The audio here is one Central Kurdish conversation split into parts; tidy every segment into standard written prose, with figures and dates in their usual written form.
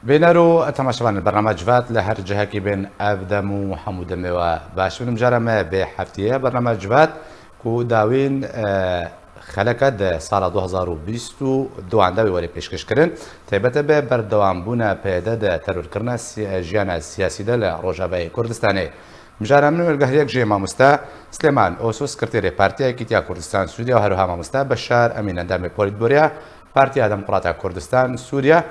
بينارو تماشوان البرنامج فات لهر جهكي بين أبدم وحمود موا باش من مجرمة بحفتية برنامج فات كو داوين خلقت سال 2020 دو عندوي ولي پیشکش کرن تایبەتە به بەردەوام بوونە پێدە تەرورکردنە ژیانە سیاسیدا لە ڕۆژاوای کوردستانی مجارە من وەرگەهرێک ژێ مامۆستا سلێمان ئۆسۆ سکرتێری پارتیایەکی تیا کوردستان سووریا و هەروها مامۆستا بەشار ئەمین ئەندامی پۆلیتبۆریا پارتیا دەموکڕاتە کوردستان سووریا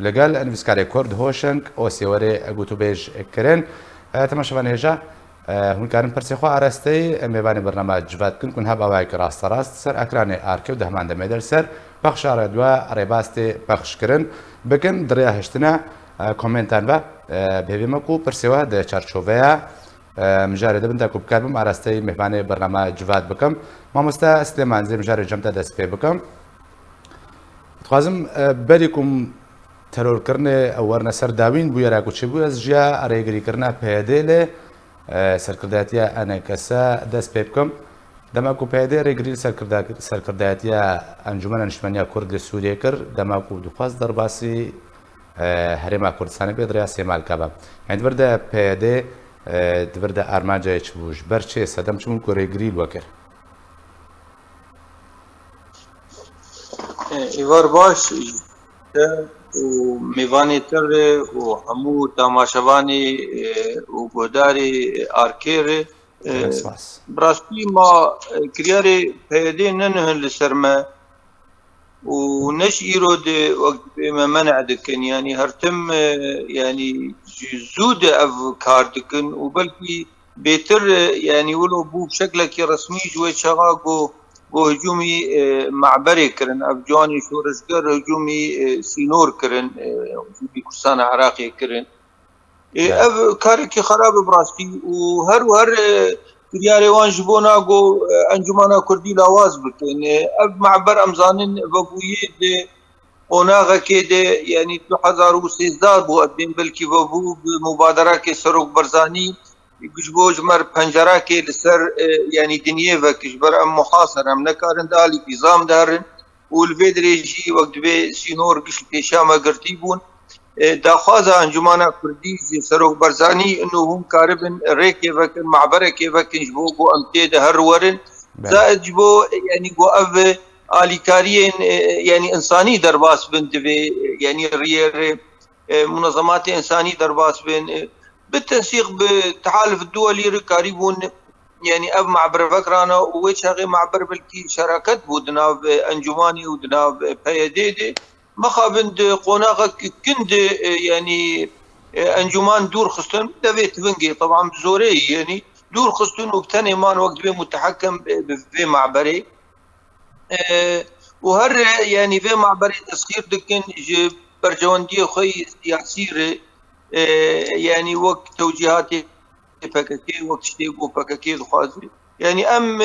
لەگەڵ نویسکاری کورد هۆشنگ ئۆسیوەرێ ئەگوتوبێژ کرن تەماشەوان هێژە هونکارن پرسیخوا ئاراستەی میوانی بەرنامە جواتکن کون هەب ئەوای کە ڕاستە ڕاست سەر ئەکرانی ئارکە و دەهمان دەمێدەر سەر پەخشارە دووە ڕێباستی پەخشکردن بکن دڕیا هێشتنە کۆمنتان بە بێبێمەک و پرسیەوە دە چارچۆڤەیە مژارێ دەبن تا کوبکار بم ئاراستەی میوانی بەرنامە جوات بکەم مامۆستا سلێمان زێ مژارێ جەمتە دەست پێ بکەم دخوازم بەریکم تەرۆرکردنێ ئەوەرنە سەر داوین بوو یاراک و چی بوو ئەس ژیا ئەرێگریکردنا پێدێ لێ سەرکردایەتە ئەنە کەسە دەست پێ بکەم دەماک و پێدێ ڕێگری سەرکردایەتە ئەنجومەنە نیشتیمانیا کورد لە سووریە کرد دەماک و دوخواست دەرباسی هەرێما کوردستانی پێ دریا سێمالکە بە هەندوەردە پێدێ دبردە ئارمانجایەک بووش بەرچێ سەدەم چون و ڕێگری وەکرد ئیوار باش و میوانی تر و همو تماشاوانی و گوداری آرکیر براستی ما کریاری پیده ننهن لسرمه و نش ایرو ده وقت ما منع دکن یعنی هر تم یعنی زود اف کار دکن و بلکی بهتر یعنی ولو بو بشکل که رسمی جوی چغا گو هجومی معبری کرن افجانی شورشگر هجومی سینور کرن هجومی کردستان عراقی کرن اف کاری که خراب براستی و هر کریاری وان جبونا گو انجمانا کردی لاواز بکن اف معبر امزانن وبویه ده قناغه که ده یعنی 2013 بو ادبین بلکی وبو مبادره که سروک برزانی گجبوج مر پنجره که لسر یعنی دنیه و کشبر ام محاصر ام نکارن دالی نظام دارن و الفدريجي وقت به سینور گشت پیشامه گرتی بون داخواز انجمانا کردی زی سروک برزانی انه هم کاربن ریکه وکن معبره که وکن جبو گو امتید هر ورن زائد جبو یعنی گو او آلیکارین یعنی انسانی درباس بن دوی یعنی ریر منظمات انسانی درباس بن بالتنسيق بتحالف الدولي قريبون يعني اب معبر فكرانا وشاغي معبر بالكي شراكات بودنا انجماني ودنا بيديدي مخابند قناغه كند يعني انجمان دور خستن دبيت فنجي طبعا بزوري يعني دور خستن وبتاني مان وقت بي متحكم في معبري وهر يعني في معبري تسخير دكن برجواندي خوي سياسي يعني وقت توجيهاتي فككي وقت شتيقو فككي خازي يعني ام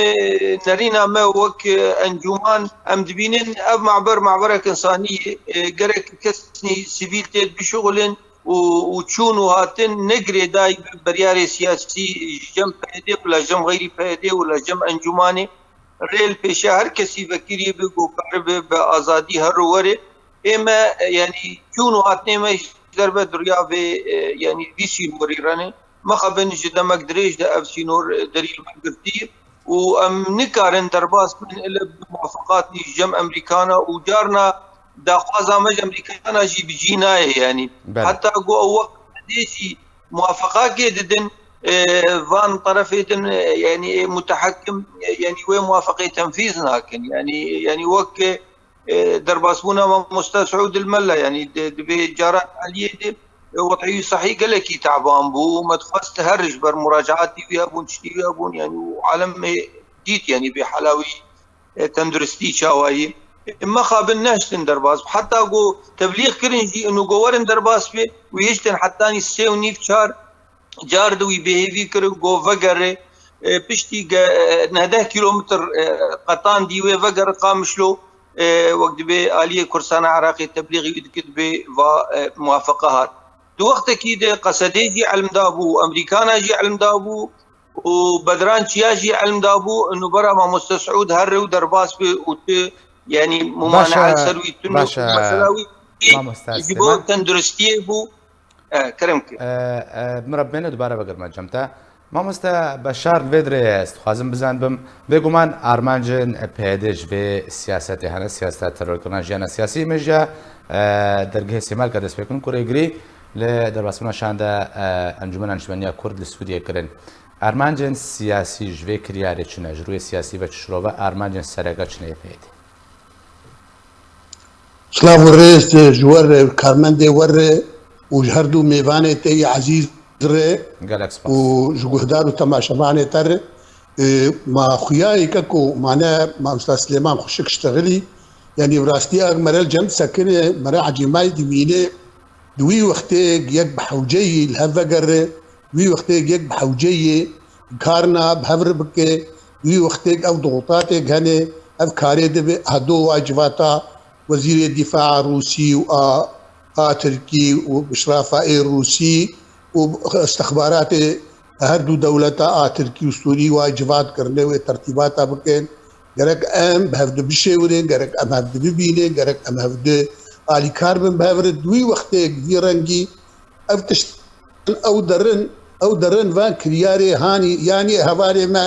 نرينا ما وك انجمان ام دبينين اب معبرك انسانيه قرك كسني سيفيلتي بشغل وتشونو هاتن نقري داي برياري سياسي جم فايدي ولا جم غيري فايدي ولا جم انجماني ريل بشهر كسي فكري بقو قرب بازادي هروري اما يعني تشونو هاتن ما ضربه دريا في يعني دي سينور ايراني ما خبن جدا دريج ده اف سينور دليل مقدرتي وام نكارن درباس من موافقات جم امريكانا وجارنا داخوازا مج امريكانا جي بجينا يعني حتى جو وقت ديسي موافقات جددن فان طرفين يعني متحكم يعني وين موافقه تنفيذ لكن يعني وقت درباسبونا مستر سعود الملا يعني بجارات عليه وضعي صحيح قال لك تعبان بو ما تخص تهرج بر مراجعاتي ويا بون تشتي ويا بون يعني وعالم جيت يعني بحلاوي تندرستي شاواي ما خابلناش درباس حتى جو تبليغ كرنجي انه جوارن درباس بي ويشتن حتى نسيوني في شهر جارد وي بيهيفي كرو جو فقر بشتي 9 كيلومتر قطان دي وي فقر قامشلو وقت به آلية كردستان عراقي تبليغي يدكت به وموافقات دو وقت اكيد قصدي جي علم دابو امريكانا جي علم دابو وبدران شيا جي علم دابو انه برا ما مستسعود هر ودرباس به يعني ممانعه سروي تنو مسلاوي مامۆستا بۆ سلێمان تەندروستیە بوو کرم کرد. مربێنە دووبارە بەگەرمە جەمتە مامۆستا بەشار لێ درێ خوازم بزان بم بێگومان ئارمانجن پێدێژ بێ سیاسەتی هەنە سیاستە تەرۆرکردنا ژیانە سیاسی مێژە دەرگەی سێمال کە دەست پێکردن کوڕێگری لە دەرباسبوونەشاندا ئەنجومەن ئەنجومەنیە کورد لە سوودیەکردن ئارمانجن سیاسی ژوێ کریارێ چنە ژروی سیاسی بە شرۆڤە ئارمانجن سەرەکە چنەیە پێێت سلااو ڕێز ژوەر کارمەندێ وەرێ و هەردوو میێوانێ تێی عزیز درێ و ji guhdar û temaşevanê te re ma xuyayeke ku mane Mamosta Silêman xuşik ştexilî yanî rastiya merel cem sekirê mere ecîmayê dimînê di wî wextê yek bi hewceyî li hev vegere wî wextê yek bi hewceyê karna bi hev re bike wî wextê ew digotatê hene ev karê dibe hedo wacivata Wezîrê Dîfaa Rûsî û a Tirkî û Bişrafayê Rûsî û istixbaratê herdû dewleta a Tirkî û Sûrî wacivat kirine wê tertîbata bikin gerek em bi hev bişêwirên gerek em hev bibînin gerek em hev alîkar bin bi hev re di wî wextê vî rengî ev tişt ew derin van kiryarê hanî yanî hevalê me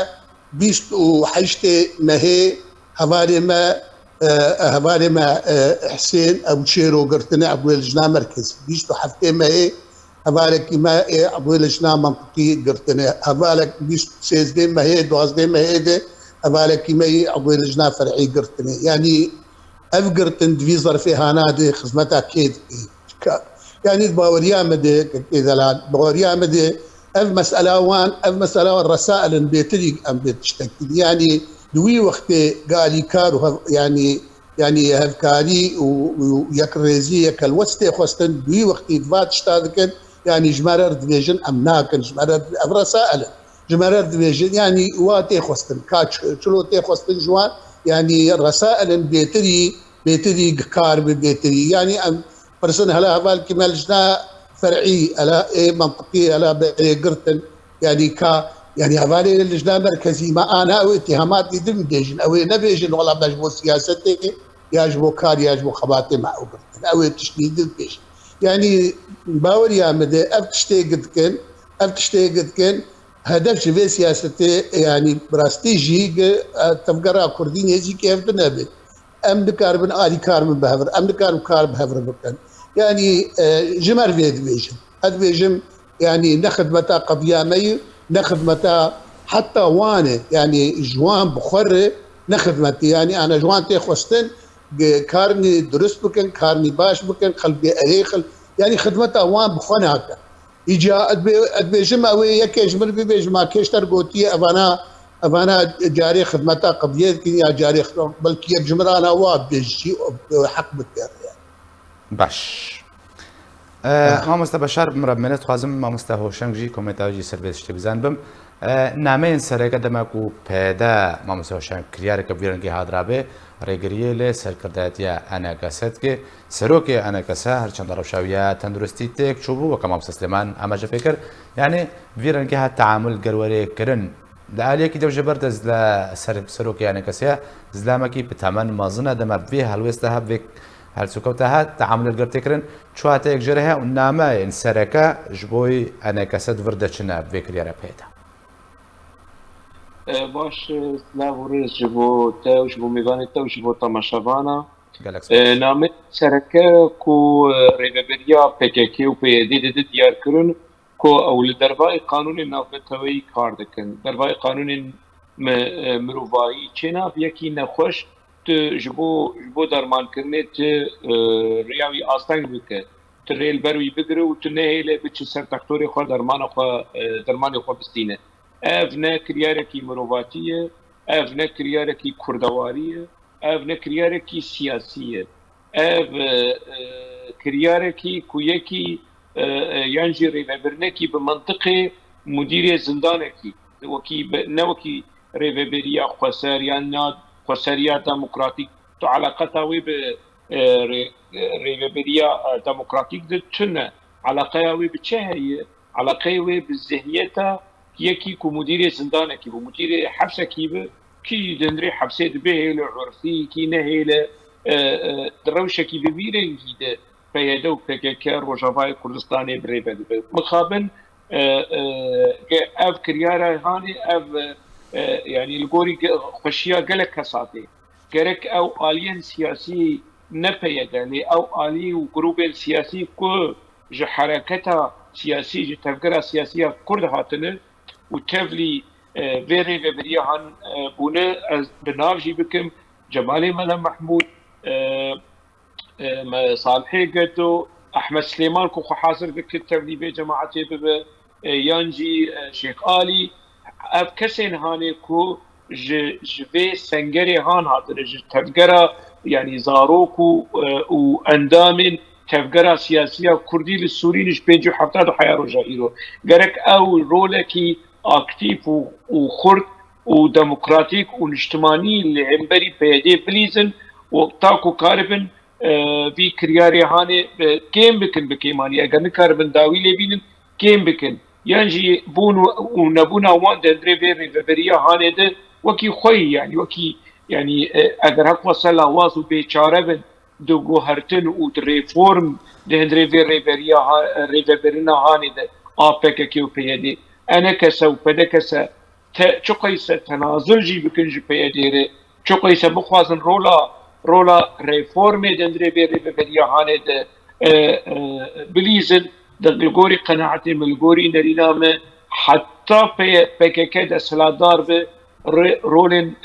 28 mehê hevalê me hevalê me Hesên Ewşêro girtine ebwê li jina merkezî 27 mehê hevalekî me ebwê li jina mentiqî girtine hevalek 13 mehê 12 mehê de hevalekî me ebwê li jina ferî girtine yanî ev girtin di vî zerfê hana de xizmeta kê dike yanî baweriya me de kêdelal baweriya me de ev mesela wan resailin bêtirî em bê tiştekî yanî di wî wextê alîkar û yanî hevkarî û yekrêzî yekelwestê xwestin di wî wextî diva tişta dikin yanî ji me re dibêjin em nakin ji me re ev resailin ji me re dibêjin yanî wa tê xwestin ka çilo tê xwestin ji wan yanî resailin bêtirî kar bi bêtirî yanî em pirsin hela hevalekî me li jina ferî hela ê mentiqî hela bêrê girtin yanî ka يعني هذول اللجنه المركزيه ما انا او اتهامات يدم ديجن او نبيجن والله بجبو سياستي يجبو كار يجبو خباتي مع او تشديد الديش يعني باور يا مدى افتشتي قد كان هدف في سياستي يعني براستيجي تفقرا كردين يجي كيف تنبي ام دكار الي كاربن بهفر ام دكار بهفر بكن يعني جمر في ادفيجن يعني ناخذ متى قضيامي نخدمتا حتى وانا يعني جوان بخره نخدمتي يعني انا جوان تي خوستن كارني درست بكن كارني باش بكن قلبي اريخل يعني خدمتا وان بخونه هكا يجا ادبيجم او يكجمر بيج ما كيشتر قوتي ابانا جاري خدمتا قضيه يا جاري بلكي يجمر انا واب بيجي حق بالتر يعني باش مامۆستا بەشار مرەبمێنێت خوازم مامۆستا هۆشەنگژی کۆمنتاژی سەربێت شتێ بزان بم نامەیەن سەرەکە دەماک و پێدا مامۆستا هۆشەنگ کریارێکە ڤێرەنگی هادرابێ ڕێگریە لێ سەرکردایەتیە ئەنەکەسەتکێ سەرۆکێ ئەنەکەسە هەرچەندە ڕەوشاویە تەندروستی تێک چوو بوو وەکە مامۆستا سلێمان ئاماژە پێکرد یانێ ڤێرەنگی هات تەعامل گەروەرێکردن لە ئالەیەکی دەوژە بەردەست لە سەرۆکی ئەنەکەسەیە زلامەکی پتەمەن مەزنە دەمە بێ هەڵوێستە هەبێک هەرچووکەوتە هات تەعامل گرتێکردن چواتەیەک ژێرە هەیە و نامایەن سەرەکە ji بۆی ئەنەکەسەت وردەچنە بێ کریارە پێدا باش سلااو ڕێز ji بۆ te ji بۆ میوانê te ji بۆ temaşevana namê sereke ku rêveberiya PKK û PYD de diyarkirin ku ew li derbayê qanûnên navbeteweyî kar dikin derbayê qanûnên mirovahî çênav yekî nexweş tu ji bo dermankirinê tu rêya wî asteng bike tu rêlber wî bigire û tu nehêle biçi ser tektorê xwe dermanê xwe bistîne ev ne kiryarekî mirovatî ye ev ne kiryarekî kurdewarî ye ev ne kiryarekî siyasî ye ev kiryarekî ku yekî yan jî rêvebirinekî bi mentiqê mudîrê zindanekî ne wekî rêveberiya xweser yan xweseriya demokratîk tu alaqeta wê bi rêveberiya demokratîk de tune alaqeya wê bi çi heye alaqeyê wê bi zihniyeta yekî ku mudîrê zindanekî bû mudîrê hepsekî bi kî dindirê hepsê dibe hêle urfî kî ne hêle di rewşekî bi vî rengî de پیدا و PKK روجاوای کردستانی بریبه مخابن اف کریاره هانی اف يعني الجوري خشيا قالك كساتي كرك او الين سياسي نبيدا لي او الي وجروب سياسي كو جو حركتها سياسي جو تفكيرها سياسيه كرد هاتنه وتفلي فيري فيريان بونه بنافجي بكم جمالي ملا محمود صالحي قدو احمد سليمان كو حاضر بكتب لي بجماعتي يانجي شيخ علي اف کسین هانی کو جوی سنگری هان هاتن تفکر يعني زاروك و اندامن تفکر سیاسیه کردی لسوری نش 57 حیار جایرو گرک او رولکی اکتیف و خرد و دموکراتیک و اجتماعی لهمبری پیاده بلیزن و تاکو کاربن في كرياري هاني كيم بكن بكيماني اگر نكاربن داوي لبينن كيم بكن ينجي بون ونبونا وان دندري فيريا هاني ده وكي خوي يعني وكي يعني اگر حق وصل واسو بيچاربن دو گوهرتن و ريفورم دندري فيريا ريفيرنا هاني ده ابك كيو بيدي انا كسو بدكسا چقيس تنازل جي بكن جي بيدي چقيس بخوازن رولا ريفورم دندري فيريا هاني ده بليزن دلگوری قناعتی ملگوری نرینامه حتی PKK دستلادار به رولن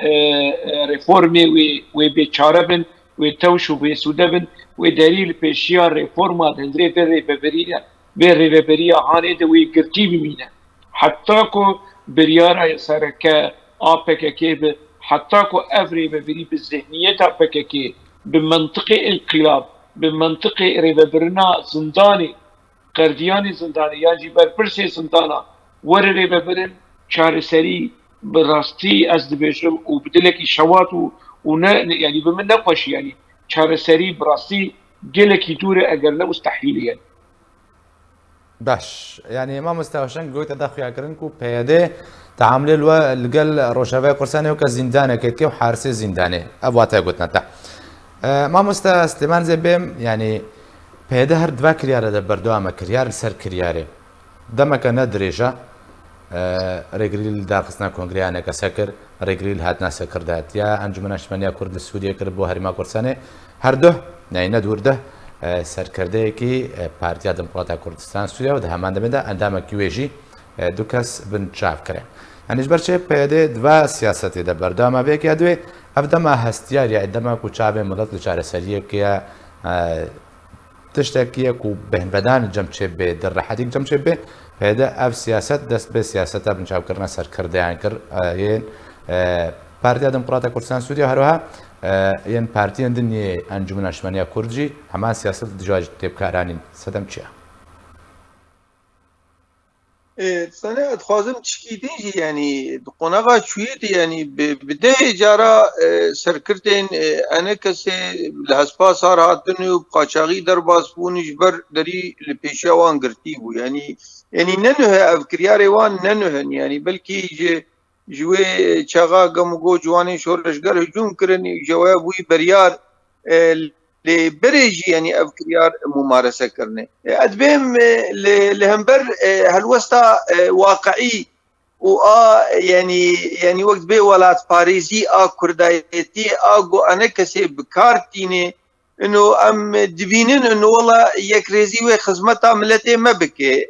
رفورمی و بیچاره بن و توش و بیسوده بن و دلیل پیشیان رفورما دندری بریبریا هانه ده و گرتی بمینه حتی که بریاره سرکه PKK به حتی که افری ببری بذهنیت PKK بمنطق انقلاب بمنطق ریبرنا زندانی قردیانی زندانی یا جیبر پرسی زندانا ورره ببرن چارسری براستی از دبیشم و بدلکی شوات و نه یعنی بمن نقوش یعنی چارسری براستی گلکی دوره اگر نه مستحیلی یعنی باش يعني ما مستوشن قلت تدخل ياكرنكو بيده تعامل القل روشافي قرصاني وك زندانه كيتكي وحارسي زندانه ابواتا قلت نتا ما مستسلمان زي بهم يعني پیدا هر دوا کریاره ده بردوامه کریار سر کریاره دمک ندریجه رگریل دارخستنا کنگریانه کسکر رگریل هاتنا سکر دهت یا انجمن اشمنیا کرد سعودی کرد بو هریما کردسانه هر دو نه ندور ده سرکرده کی پارتیا دموکرات کردستان سوریه و ده همان دمده اندام کیویجی دو کس بن چاف کرد یعنی جبرچه پیدا دوا سیاستی ده بردوامه به که دوی افدام هستیاری ادام کوچاب ملت لچاره سریه که تشتكي كو بهن بدان جمشي به در رحديك جمشي به هذا اف سياسات دست به سياسات بنشاو كرنا سر كرديان كر ين بارتي دموكرات كردستان سوريا هروها ين بارتي دنيا انجمن اشمنيا كردجي همان سياسات دجاج تبكارانين سدم چيا سنة أتخازم تشكيدين يعني قناغا شويت يعني بده جارا سركرتين أنا كسي لهسبا صار هاتني وبقاشاغي درباس بونش بر دري لبيشاوان قرتيبو يعني ننوه أفكرياري وان ننوهن يعني بلكي جوي چاغا قمقو جواني شورشگر هجوم کرن جوابوي بريار لبريجي يعني أفكريار ممارسة كرنه أدبهم لهمبر هالوسطى واقعي يعني وقت بي ولات باريزي كردايتي جو أنا كسي بكارتيني إنه أم دبينين إنه والله يكريزي وخزمتها ملتي ما بكي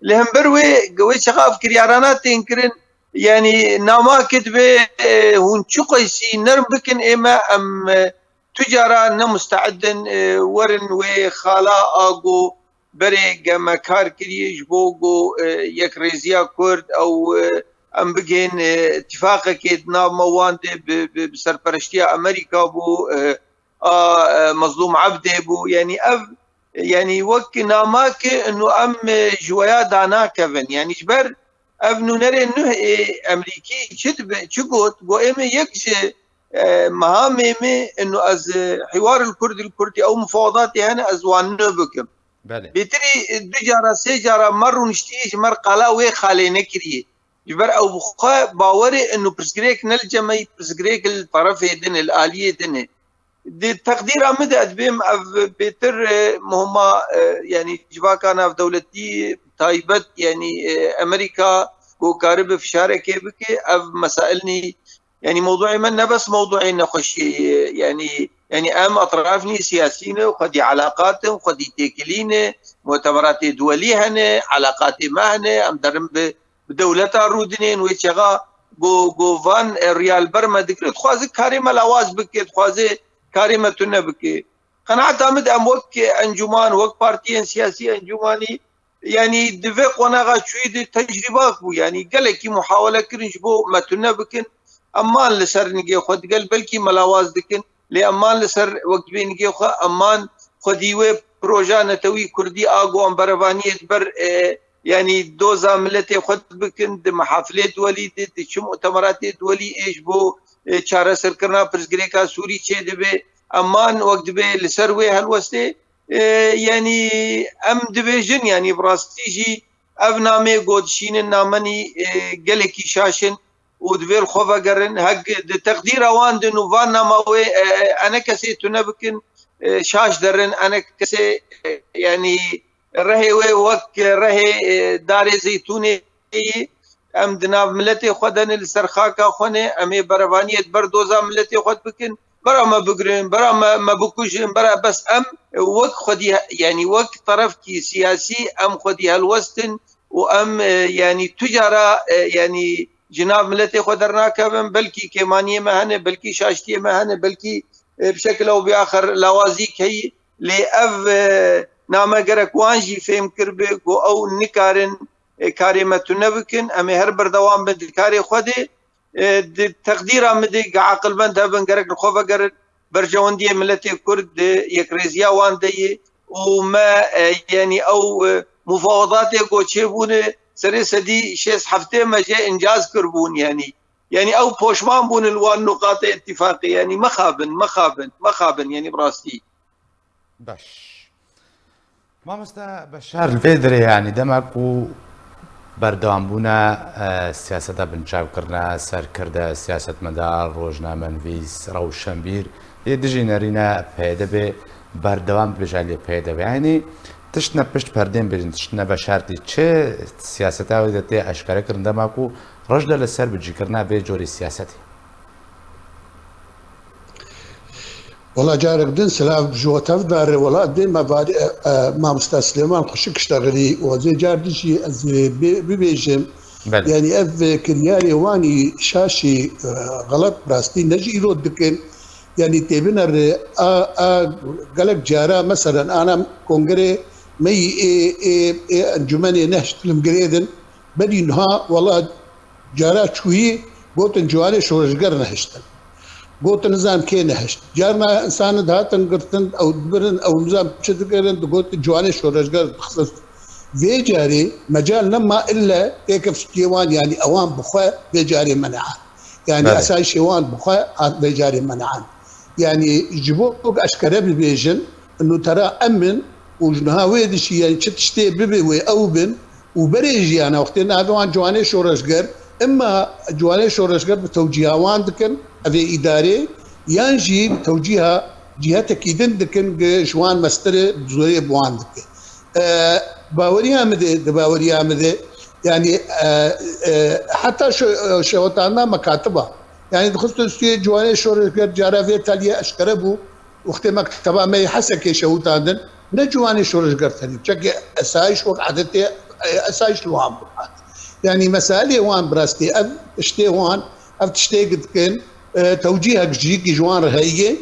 لهمبر وي شغا أفكريارانا تنكرن يعني ناما كتبه هون شقيسي نرم بكن إما أم تجارة نمستعدن ورن وخالا آگو بري مكار كريج بوغو يك ريزيا كرد او ام بگين اتفاق كيد ناب موان بسرپرشتيا امريكا بو مظلوم عبده بو يعني وك ناماك انه ام جويا دانا كفن يعني جبر ابنو نري انه امريكي چقوت بو ايمي يكش مهامي انه از حوار الكردي او مفاوضاتي هنا از وانو بكم بتري دجارة سجارة مروا نشتيش مر قلا وي خالي نكري جبر او بخا باوري انه برسكريك نلجمي برسكريك الطرف دن الاليه دن دي تقدير مدد بهم بيتر مهما يعني جواكان في دولتي تايبت يعني امريكا وكارب في شاركه بك اف مسائلني يعني موضوعي من بس موضوعي نخشي يعني ام اطرافني سياسيين وخدي علاقات وخدي تيكلين مؤتمرات دوليه هنا علاقات معنا ام درم بدولتها رودنين ويشغا بو فان ريال برما ذكر تخوازي كاريما لاواز بك تخوازي كاريما تنا بك قناعت امد ام وك انجمان وك بارتيين سياسي انجماني يعني دفق ونغا شوي تجربه بو يعني قال لك محاوله كرنج بو ما تنا بكن امان لسر نجي خد قال بلكي ملاواز دكن لامان لسر وقت بين نجي امان خديوه بروجا نتوي كردي اغو امبرفانيه بر يعني دوزا ملتي خد بكن محافلات ولي شو مؤتمرات ولي ايش بو چاره سر کرنا پرزګریکا سوري چې دبه امان وقت به لسروي هلوسته يعني ام ديفيجن يعني براستيجي افنامي گودشين نامني گلكي شاشن ودبيل خوفا قرن حق تقدير اوان دنو فانا ما انا كسي تنبكن شاش درن انا كسي يعني رهي وك رهي دار زيتوني ام دناب ملتي خدن السرخاكا خونه امي بربانيه بردوزا ملتي خد بكن برا ما بقرن برا ما بكوشن برا بس ام وك خدي يعني وك طرف كي سياسي ام خدي هالوستن وام يعني تجاره يعني جناب ملتي خدرنا كبن بلكي كيمانيه مهنه بلكي شاشتيه مهنه بلكي بشكل او باخر لوازيك هي لاف نامه جرك وانجي فهم كربك او نكارن كاريمة نبكن أمي هر بردوام بدكاري خدي تقدير أمدي عقل بند هبن قرق الخوفة قرق برجوان دي ملتي كرد يكريزيا وان دي وما يعني أو مفاوضات يقو تشيبون سري سدي شيس حفتي ما جاء إنجاز كربون يعني أو بوشمان بون الوان نقاط اتفاقي يعني مخابن يعني براستي باش ما مستا بشار الفيدري يعني دمكو بردوام بونا سياسة بنشاو كرنا سر كرده سياسة مدار روجنامه نویس روشنبیر يدجي نرينا پیدا به بردوام بجالي پیدا به يعني تشنا پشت پردين بجن تشنا بشارتي چه سياسة ودتي اشكال كرنده ماكو رجل لسر بجي كرنا به جوري سياستي والله جارك دين سلاف جو تفدار والله دين ما بعد ما مستسلمان خشك اشتغلي وزي جاردشي ببيجم يعني اف كرياري واني شاشي غلط براستي نجي يرد دكن يعني تبنر قالك جارا مثلا انا كونغري مي انجمني نهشت المقريدن بدي انها والله جارا شوي قلت انجواني شورشقر نهشتن قلت نظام كي نهشت جارنا انسان دهاتن قرتن او دبرن او نظام شدقرن قلت جواني شورشقر بخصوص في جاري مجال نما الا كيف شتيوان يعني اوان بخاء في جاري منعان يعني اساي شيوان بخاء في جاري منعان يعني جبوك اشكره ببيجن انه ترى امن وجنها ويد شي يعني تشتي ببي او بن وبريجي انا وقتنا هذا جواني شورشقر اما جواني شورشقر بتوجيهوان دكن افي اداري ينجي بتوجيهها جهات اكيدن دكن جوان مستر زوري بوان دكن باوريا مدي يعني حتى شوطانا مكاتبه يعني دخلت جواني شورشقر جارا في تاليه اشكربو وقت مكتبه ما يحسك شوطاندن نجواني شورشقر ثاني تشكي اسايش وقعدتي اسايش لوان يعني مسألة وان براستي أب اشتي وان أب تشتي قد كن توجيهك جيكي جوان رهية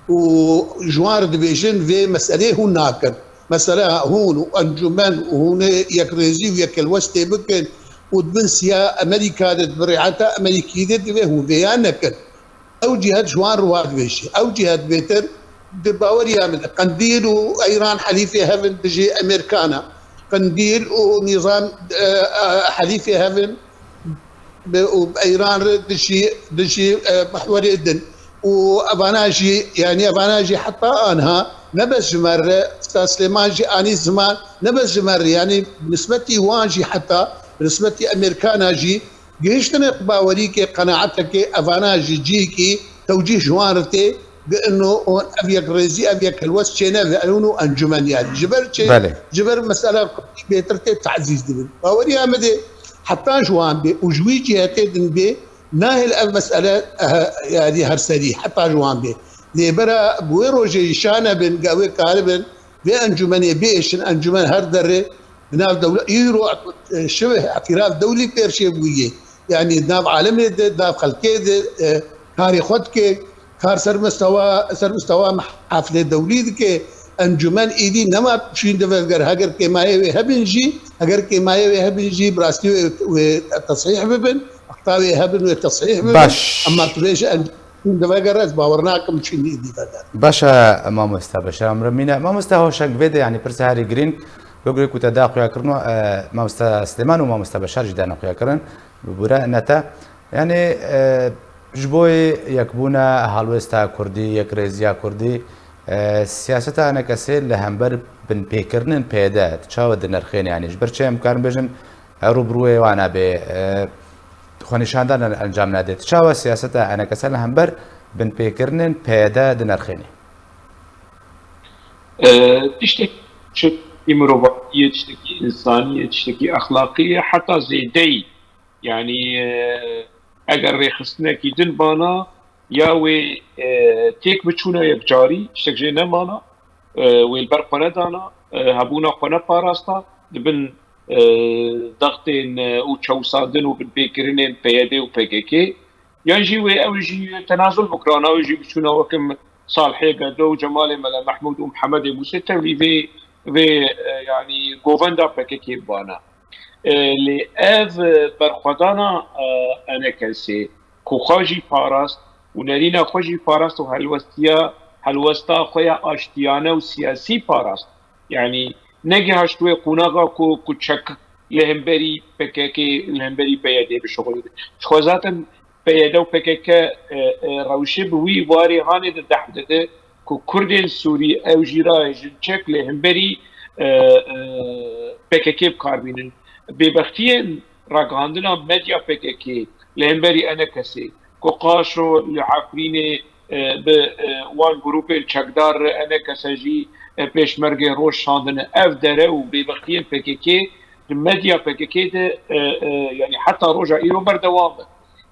وجوان ديفيجن في مسألة هون ناكر مسألة هون وأنجمان وهون يكريزي ويك الوستي بكن ودبنسيا أمريكا بريعتا أمريكية دي هون فيها نكر أو جهات جوان رواد بيشي أو جهات بيتر دباوريا من قنديل وإيران حليفة هفن تجي أمريكانا قنديل ونظام حليفي هافن وبايران دشي محوري الدن واباناجي يعني اباناجي حتى انها نبس جمر استاذ سليمان جي اني زمان نبس جمر يعني بالنسبه وانجي حتى بالنسبه امريكانا جي جيشتنا باوريكي قناعتك اباناجي جيكي توجيه جوانرتي بانه هون ابيك ريزي ابيك الوس شينا لانه انجمن يعني جبر مساله بيترتي تعزيز دبل فوريها مدي حتى جوان بي وجوي جهتي دن بي ناهل المساله يعني هرسري حتى جوان بي لبرا بويروجي شانا بن قوي كاربن بانجمن بيش انجمن هر دره بناف دوله يرو شبه اعتراف دولي بيرشي بويه يعني ناف عالمي ناف خلكي كاري خدك كار سر مستوى حفله دولي کے انجمن ایدی نما شین دفگر اگر کے ماي هبنجي اگر کے ماي هبنجي براستي تصحيح ببن اختاوي هبن وتصحيح ببن باش اما تريش دفگر از باورناكم شين ایدی فدار باشا ما مستبشر امرمينا ما مستهوشك بده يعني برسهاري جرين بقولك وتداقوا يكرنوا ما مستسلمان وما مستبشر جدا قيا كرن ببرا نتا يعني جبوي يكبونا هالوستا كردي يكريزيا كردي سياسة أنا كسر لهمبر بن بيكرنن بيدا تشاود نرخين يعني جبر شيء مكان بيجن روبروي وانا ب خونيشان دان الانجام نادي تشاود سياسة أنا كسر لهمبر بن بيكرنن بيدا دنرخيني تشتكي مروباتية تشتكي إنسانية تشتكي أخلاقية حتى زيدي يعني اگر ریخستنه کی دن بانا یا وی تیک بچونه یک جاری شکجه نمانا وی البر خونه دانا هبونا خونه پاراستا دبن ضغطين او چوسادن و بن بيكرنين بيدي و PKK يعني جي وي او جي تنازل بكرانا و جي بچونه وكم صالحي قدو جمال ملا محمود و محمد موسى تولي في يعني غوفندا PKK بانا لأف برخدانا أنا كسي كوخاجي باراست ونرينا خوجي باراست وهالوستا خويا أشتيانا وسياسي باراست يعني نجي هشتوي قناغا كتشك لهمبري PKK لهمبري بيادي بشغل خوزاتن بيادو PKK روشي بوي واري هاني دحدده كردين سوري أو جيرا جنشك لهمبري PKK بكاربينن ببختين راقاندنا مديا PKK لهمبري أنا كسي كوقاشو لعفريني بوان جروب الشكدار أنا كسجي بيش مرقي روش شاندنا أفدره وببختين PKK مديا PKK ده يعني حتى روجا إيرو بردوام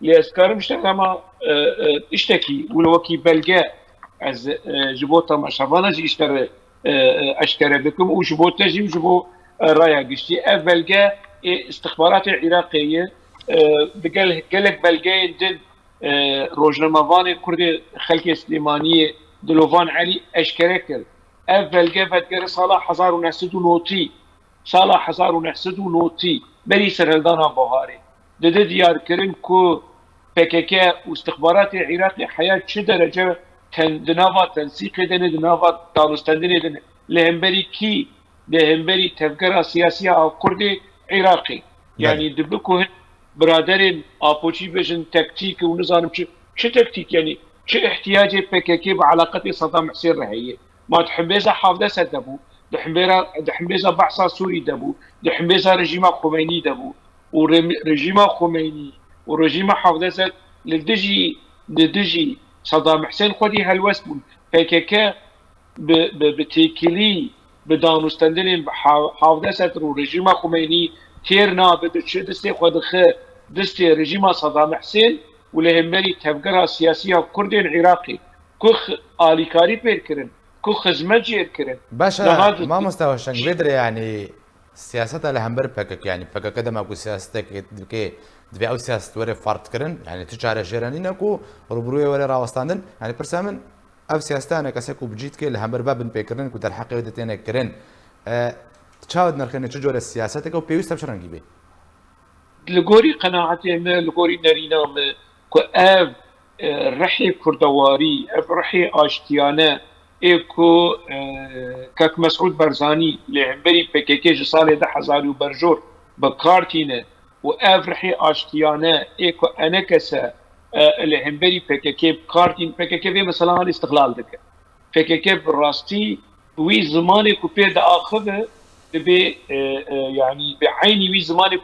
لأسكارم اشتغل اشتكي ولوكي بلقاء از جبوتا مشافانا جي اشتري أشكره بكم وجبوتا جي وجبو رايا قشتي بلقاء استخبارات العراقية قالك بلقاء دل روجنمافاني كردي خلقي سليمانية دلوفان علي أشكركر بلقاء فتقر صلاح حزار ونحسد ونوتي صلاح حزار ونحسد ونوتي بري سرهلدانا بوهاري ده ديار كرن كو PKK واستخبارات العراقية حياة شو درجة دنافا تنسيق دنافا دانستندن لهمبري كي لهمبري تفكير سياسية أو كردي عراقي يعني دبكو برادرين أبوشي بيجن تكتيك ونظام شو تكتيك يعني شو احتياج PKK بعلاقة صدام حسين رهية ما تحميزة حافظة سدبو دحميزة بحثة سوري دبو دحميزة رجيم خميني دبو ورجيم خميني ورجيم حافظة لدجي صدام حسين خودي هالوسم PKK بتيكلي بدانستندن حافظة ستر ورجيم خميني تيرنا بدش دستي خدخ دستي رجيم صدام حسين ولهمري تفكيرها سياسية كردين عراقي كخ آليكاري بيركرن كخ خزمة جيركرن باشا ما مستوى الشنق بدري يعني سياسة لهمبر PKK يعني PKK ده ما كو سياستك كي دبي أو سياسة وري فرد كرن يعني تجارة جيرانينا كو روبروي وري راوستاندن يعني برسامن أو سياسة أنا كسيكو بجيت كي لهمبر بابن بيكرن كو در حقي ودتين كرن تشاود نرخين تجور السياسة كو بيوست بشرن جيبي لغوري قناعتي ما لغوري نرينا كو أف رحي كردواري أف رحي آشتيانا إيكو كاك مسعود برزاني لهمبري PKK جسالي ده حزاري وبرجور بكارتينا وأف رحي آشتيانا إيكو أنكسا لهمبري PKK بكارتين PKK في مثلا الاستقلال دك PKK بالراستي وي زماني كو بيد آخذه بي يعني بعيني وي زماني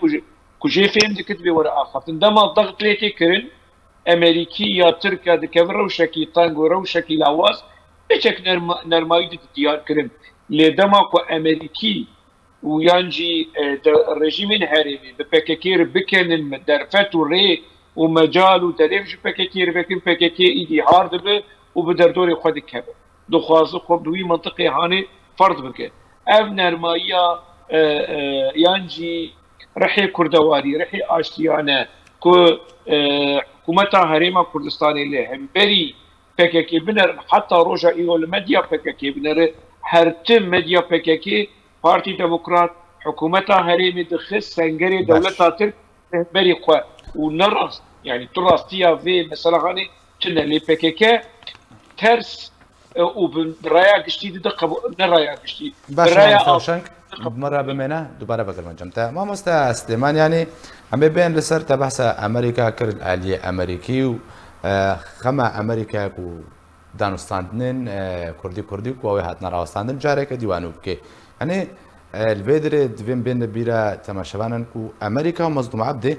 كو جي فهم دكت بي ورا آخر عندما الضغط ليتي كرن امریکی یا ترکا دکه روشکی تنگ و روشکی لاواز بچک نرمایی دیار کرن لدما کو امریکی و یانجی رژیم هرمی به پککیر بکنن درفت و ری و مجال و دلیفش پککیر بکن پککی ایدی هارد به و به دردور خود کبه دخوازه خود دوی منطقه هانه فرض بکن اف نرمایی یانجی رحی کردواری رحی آشتیانه که حکومت هرم کردستانی له هم بری پککی بنر حتی روجا ایول مدیا پککی بنر هر تم مدیا پککی پارتی دموکرات حکومت هرم دخص سنگری دولت ترک بری خو و نرس يعني تراستيا في مثلا غني كنا اللي بكيكي ترس وبرايا قشتي دقه نرايا قشتي برايا شنك مرة بمنا دوباره بكلمة جمتا ما مستا سليمان يعني هم بين لسر تبحث امريكا كرد اليه امريكي و خما امريكا كو دانستاندن كردي كو هات نراستاندن جارك ديوانو بكي يعني الفيدر دفين بين بيرا تماشوانن كو امريكا مظلوم عبده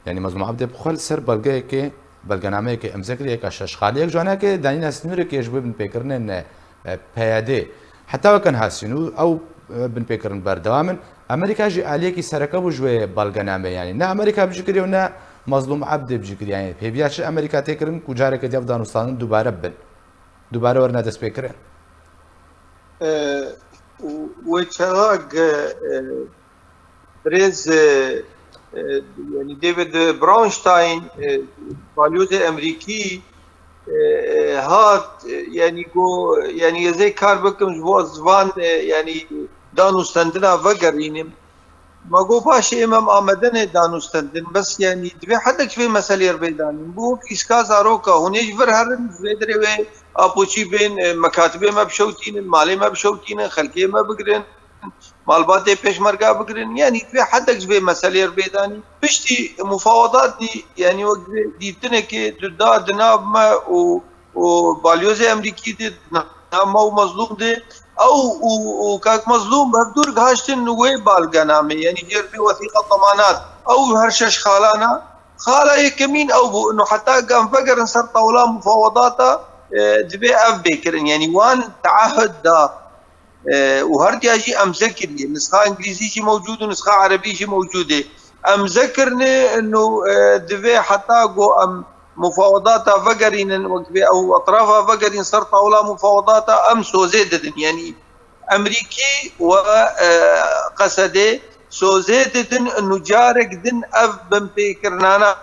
يعني مظلوم عبده بخل سر بلغه كي بلغنامه كي امزكري كشش خاليك جوانا كي دانينا سنور كي يجب بن بيكرن بيادي حتى وكان هاسينو او بن بيكرن بردوامن امريكا جي عليكي سركبو جوي بلغنامه يعني نا امريكا بجكري ونا مظلوم عبده بجكري يعني بيبياش امريكا تكرن كجارك دي افغانستان دوباره ورنا دس بيكرن وشراق بريز يعني ديفيد براونشتاين باليوز امريكي هات يعني جو يعني زي كاربكم جوازفان يعني دانوستندنا فقرين ما جو باشي امام آمدن دانوستندن بس يعني دبي حدك في مسألة ربيدان بو إسكاز أروكا هونيج فرهرن فيدري وي أبوشي بين مكاتبه ما بشوتين المالي ما بشوتين خلقيه ما بقرن مالباتي پیشمرگا بگرن يعني في حدك في مسألة ربيداني بشتي مفاوضات دي يعني وقت ديتنا كي داد ناب ما و باليوز امريكي دي ناب ما مظلوم دي او كاك مظلوم بردور غاشتن وي بالغنامه يعني جير في وثيقه ضمانات او هرشش خالا يكمين او بو انه حتى قام فقر نصر طاوله مفاوضاته دبي اف بكرن يعني وان تعهد دار وهردي اجي امذكر لي نسخه انجليزي شي موجود ونسخه عربي شي موجوده امذكرني انه دبي حتى جو ام مفاوضاتها فقرين او اطرافها فقرين صار طاوله مفاوضاتها ام سوزيدن يعني امريكي وقصدي سوزيدن انه جارك دن اف بمبيكرنانا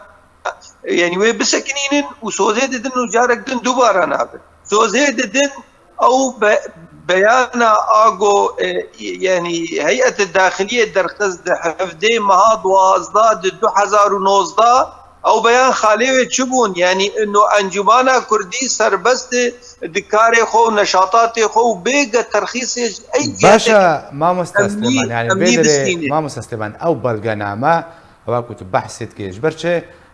يعني وي بسكنين وسوزيدن انه جارك دن دوباره نافذ سوزيدن او بيانا اغو يعني هيئه الداخليه درخص حفدي مهاد وازداد 2019 او بيان خالي تشبون يعني انه انجمانا كردي سربست دكاري خو نشاطات خو بيغا ترخيص اي باشا ما مستسلما يعني بيدري ما مستسلما او بلغنامه هو كنت بحثت كي جبرتش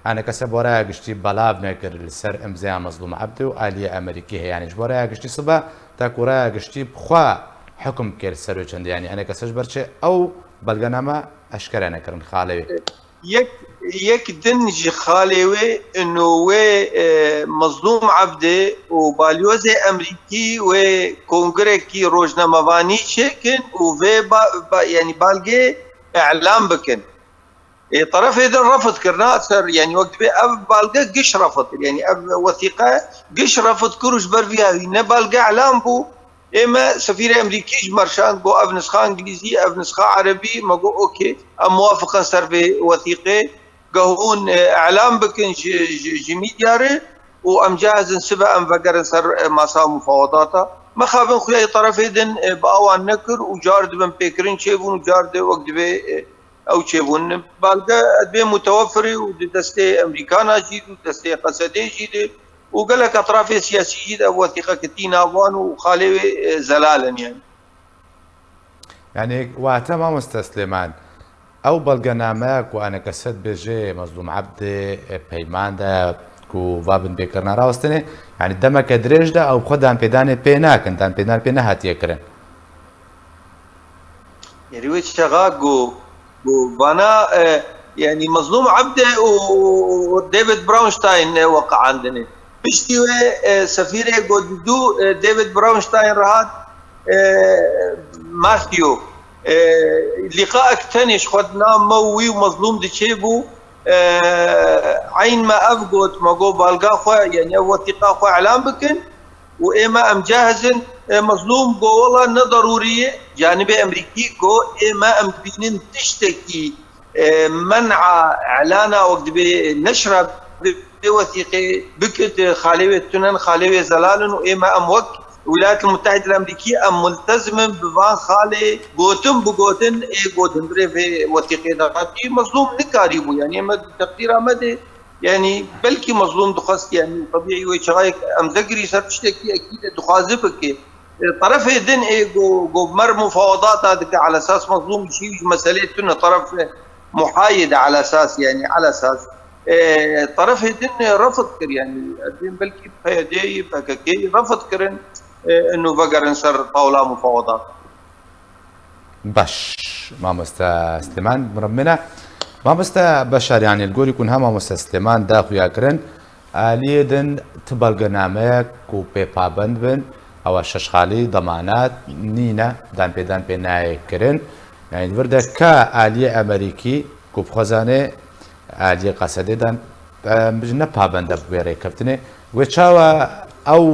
انا كسب ورايا قشتي بلاف نكر السر امزيا مظلوم عبده واليه امريكيه يعني جبرايا قشتي صبا تاكورايا قشتي بخوا حكم كير سرو چند يعني انا كسج برتش او بلغنامه اشكر انا كرن خالي يك دنج خالي انه وي مظلوم عبده وباليوزي امريكي وكونغريكي روجنامه شكن وفي يعني بالغي اعلام بكن طرف اذا رفض كرنا سر يعني وقت بالغا قش رفض يعني وثيقه قش رفض كروش برفيها نبالغا اعلام بو اما سفير امريكي مرشان جو اب نسخه انجليزي اب نسخه عربي ما جو اوكي موافقه سر بوثيقه قهون اعلام بكن جميع دياره وام جاهز سبا ام فقر سر مسا مفاوضاته ما خابن خويا طرف اذن باوان نكر وجارد بن بيكرين شيفون وجارد وقت بي او شيفون بالغا ادبي متوفر ودستي امريكانا جيد ودستي قصدي جيد وقال لك اطراف سياسيه وثيقه كتينا وان وخالي زلالا يعني وقتها ما مستسلمان او بلغنامه وانا كسد بجي مظلوم عبدي بيماندا كو فابن بيكرنا راوستني يعني دمك دريج ده او خدان بيداني بيناك انت بيدان بينا هاتي كرن يعني وش شغاقو وانا يعني مظلوم عبده وديفيد براونشتاين وقع عندنا بشتي سفيره قددو ديفيد براونشتاين رهات ماثيو لقاءك تانيش خدنا موي ومظلوم دشيبو عين ما أبقوت ما قو بالقا خوا يعني وثيقة خوا إعلام بكن وإما أم جاهزن مظلوم قو والله إنه ضرورية جانب أمريكي قو إما أم بينن تشتكي منع إعلانا وقت بنشرة بوثيقة بكت خالوية تنن خالوية زلالن وإما أم وقت الولايات المتحدة الأمريكية أم ملتزم بفان خالي قوتن بقوتن قوتن بري وثيقة دقاتي مظلوم نكاريبو يعني أما تقدير أمده يعني بلكي مظلوم دخست يعني طبيعي ويشغايك أم ذكري سرتشتكي أكيد دخازفك طرف دين جو مر مفاوضات هذا على أساس مظلوم شيء مسألة تنه طرف محايد على أساس يعني على أساس طرف دين رفض كر يعني الدين بلكي بيدي بككي رفض كرن انه بقر نسر طاوله مفاوضات. باش مامۆستا سلێمان مرمنا مامۆستا بەشار يعني الگۆری کون هەم مامۆستا سلێمان داخویا کرن ئالێدن تبەڵگەنامەیەک و پێپابند بن ئەوە شەشخاڵی دەمانات نینە دان پێدان پێ نایەکردن يعني وردە کە ئالیە ئەمریکی و بخۆزانێ ئالیە قەسەدێدان بژنە پابەندە بێڕێکەوتنێ وێ چاوە ئەو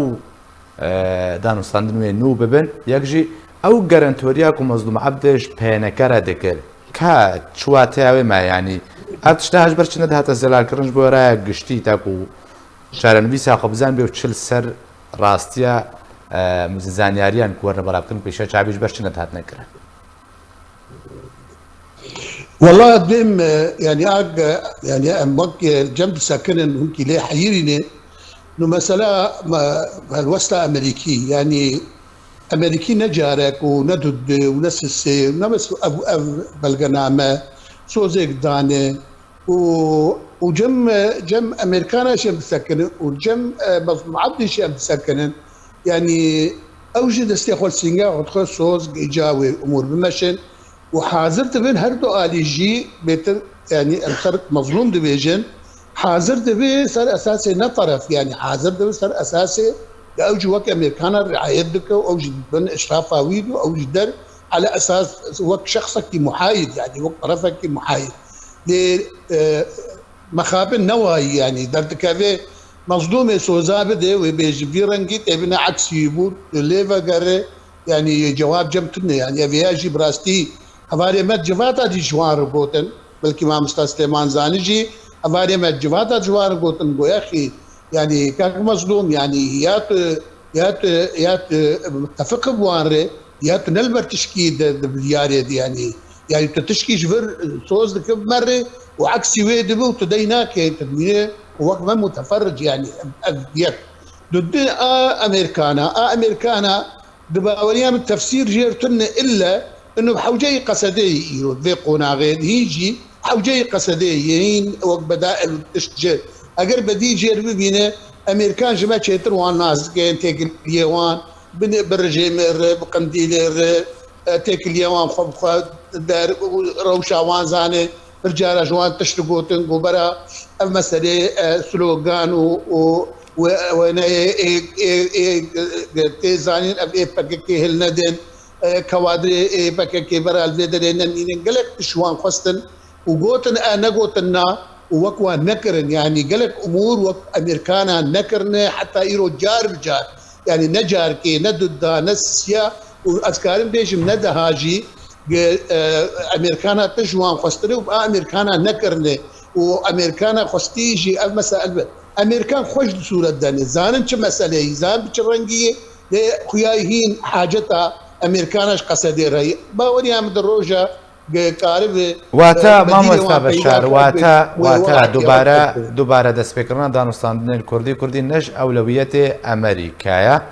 دانوستاندنوێ نوو ببن یەکژی ئەو گەرنتۆریاک و مەزلوم عەبدش پێنەکەرە دەکرد کە چواتیاوێ ما ینی ئەم تشتە هەش بەرچنە دەهاتە زەلالکردنش بۆ ڕایە گشتی تاکو و شارەنویسی خەبزان بێ و چل سەر ڕاستیە زانیاریان وەرنە بەڵابکردن پێشە چاویش بەرچنە دەهات نەکرن. والله ديم يعني يعني امك جنب ساكنن هنكي ليه حيريني انه مثلا الوسطى امريكي يعني امريكي نجارك وندد ونسس ونمس بلغنامه سوزيك دانه وجم امريكانا شي مسكن وجم مظلوم عبد شي مسكن يعني اوجد استيخول سينجا ودخل سوز ايجاوي امور بمشن وحاضرت بين هردو آليجي بيتر يعني الخرق مظلوم دبيجن حاضر دبي صار اساسي نطرف يعني حاضر دبي صار اساسي اوجي وك امريكانا رعاية دكا واوجي بن اشراف ويدو اوجي در على اساس وك شخصك محايد يعني وك طرفك محايد مخابن نواي يعني درت كافي مظلوم سوزا بده وبيجي بيرنجي تبنا عكس يبور ليفا قري يعني جواب جمتنا يعني ابياجي براستي هواري مت جواتا دي جوار بوتن بلكي ما مستسلمان زانجي هواري مت جواتا جوار بوتن گو اخي يعني كاك مظلوم يعني يات متفق بوانره يات نلبر تشكي بالديارة دي يعني تشكي جبر صوز دك مره وعكسي ويد بو تديناك تدمينه وقت ما متفرج يعني يك ضد امريكانا دباوريا من التفسير جيرتن الا انه بحوجي قصدي يرد في قناغين هيجي حوجي قصدي يين وقت بدائل تشجر اگر بدي جير ببينه امريكان جما تشتر وان ناس كان تيك اليوان بالرجيم بقنديل تيك اليوان خب دار روشاوان زانه رجال جوان تشتقوتن وبرا المساله سلوغان و وانا تيزانين ابي بككي هلندن كوادري بككي برا الفيدرين نين قالك شوان خستن وقوتن انا قوتنا وكوا نكرن يعني قالك امور وك امريكانا نكرنا حتى يرو جار بجار يعني نجار كي ندد نسيا واسكارن بيجم ندهاجي امريكانا تجوان خستري وامريكانا نكرنا وامريكانا خستيجي المسائل امريكان خوش صورة داني زانن چه مسئله زان بچرنگی خویاهین حاجتا امريكاناش قصدي رأي باوري هم دروجة قارب واتا ما مستبشر واتا دوباره دست بکردن دانستاندن کردی نش اولویت امریکایا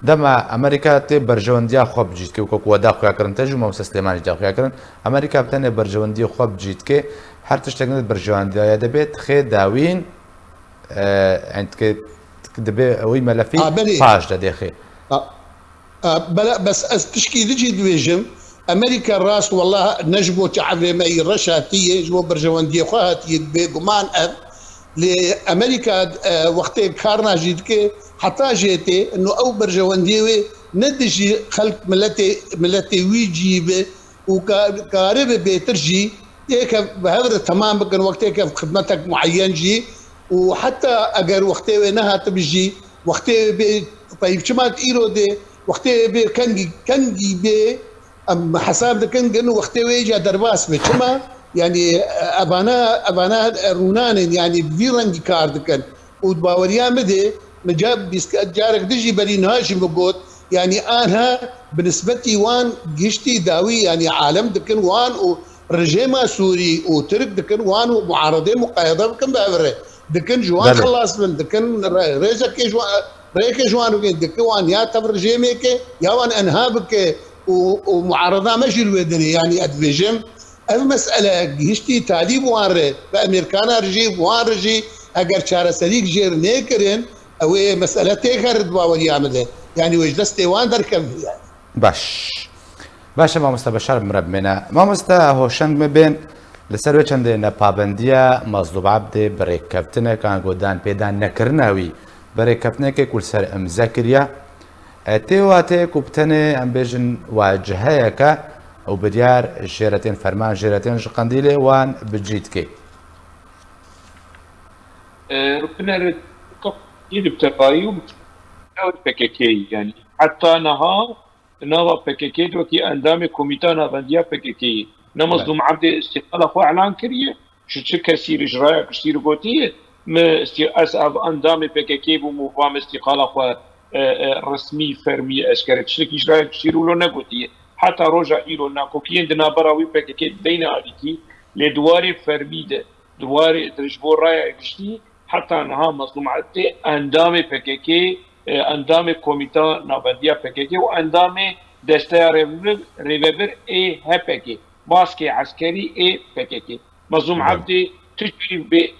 دما امریکا ته برجوندیا خوب جیت که کو دا خو کردن تجو ما سليمان دا خو کردن امریکا بتنه برجوندی خوب جیت که هر تشتغل برجوندیا دبیت خي داوین عندك دبي وي ملفي باج داخل بلا بس تشكيل يجي دويجم امريكا الراس والله نجبو تعرف ما يرشاتيه جو برجوانديه خواتي بجمان لامريكا وقت كارنا جيتك حتى جيتي انه او برجوانديه ندجي خلق ملتي ويجيب وكارب بيترجي هيك بهذا تمام بكن وقت هيك خدمتك معين جي وحتى اجر وقت نها تبجي وقت طيب شما تيرو دي وقت كنجي بي ام حساب كنج انه وقت ويجا درباس بشما يعني ابانا رونان يعني فيرنج كارد كان وباوريا مدي مجاب جارك دجي برين هاشم بقول يعني انا بالنسبه وان جيشتي داوي يعني عالم دكن وان ورجيما سوري وترك دكن وان ومعارضين مقايضه دكن بابره دكن جوان خلاص من دكن ريزا كي جوان ريك جوان وين دكن وان يا تبر رجيمك يا وان انهابك ومعارضه ماشي الودني يعني ادفيجم المساله جيشتي تعذيب وان بامريكانا رجي وان رجي اگر شهر سليك جير نيكرن او مساله تيكرد باولي عمله يعني وجدستي وان دركم يعني باش ما مستبشر مربمنا ما مستا هوشنگ مبين لسر چند نپابندیا مظلوب عبد برکبتنه کان گودان پیدان نکرناوی برکبتنه که کل سر امزاکریا تیواته کوبتنه ام بیجن واجهه که او بدیار جیرتین فرمان جیرتین جقندیله وان بجیت که ربنا يبتقايو PKK يعني حتى نها PKK دوكي اندام كوميتا نافنديا PKK نمظلوم عبد استقلال اخو اعلان كريه شو كسير اجراء كثير قوتيه ما اسف اندام PKK بمفهوم استقلال اخو رسمي فرمي اشكرت شركه اجراء كثير ولا نقوتيه حتى رجع ايرو ناكوكين دنا براوي PKK دينا عليكي لدواري فرميده دواري درجبور راي كشتي حتى انها مظلوم عدي اندام PKK اندام كوميتا نافنديا PKK واندام دستا ريفبر اي HPK ماسكي عسكري اي PKK مظلوم عبدي تجري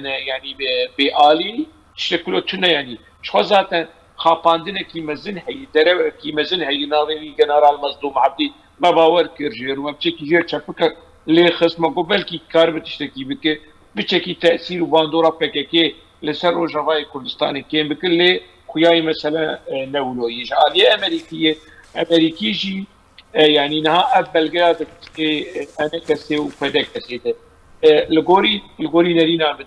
يعني بآلي شكله تنا يعني شو ذاتا خاپاندنه کی مزن هي درو کی مزن هي ناوی جنرال مظلوم عبدي ما باور كرجير وبشكي جير چپک لي خصم قبل کی کار بتشتكي بك بشكي تاثير باندورا PKK لسر روجاوي كردستان كيم بكل خوياي مثلا نولو يجعل امريكيه جي يعني نها ابلغات انا كسي وفدك كسيته لغوري نرينا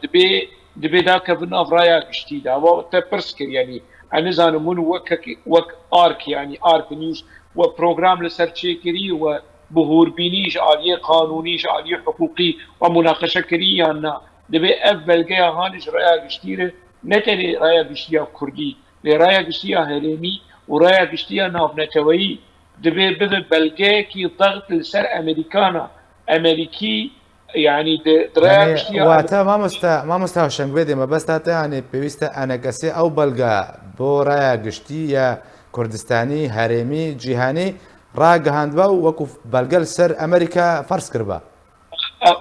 دبي دا كفنا فرايا كشتي دا وتبرسكر يعني انا زانمون وك ارك يعني ارك نيوز وبروجرام لسرچيكري وبهور بينيش عاليه قانونيش عاليه حقوقي ومناقشه كري انا دبي ابلغا هانش رايا كشتيره نتري رايا كشتيا كردي لرايا كشتيا هرمي ورايا كشتيا نافنتوي دبي بلغا كي ضغط لسر امريكي يعني درايا كشتيا واتا ما مستا شنگويدي ما بس تا يعني بيوستا انا كسي او بلغا بو رايا كشتيا كردستاني هرمي جيهاني راگهاندبا وكو بلغل سر امريكا فرس كربا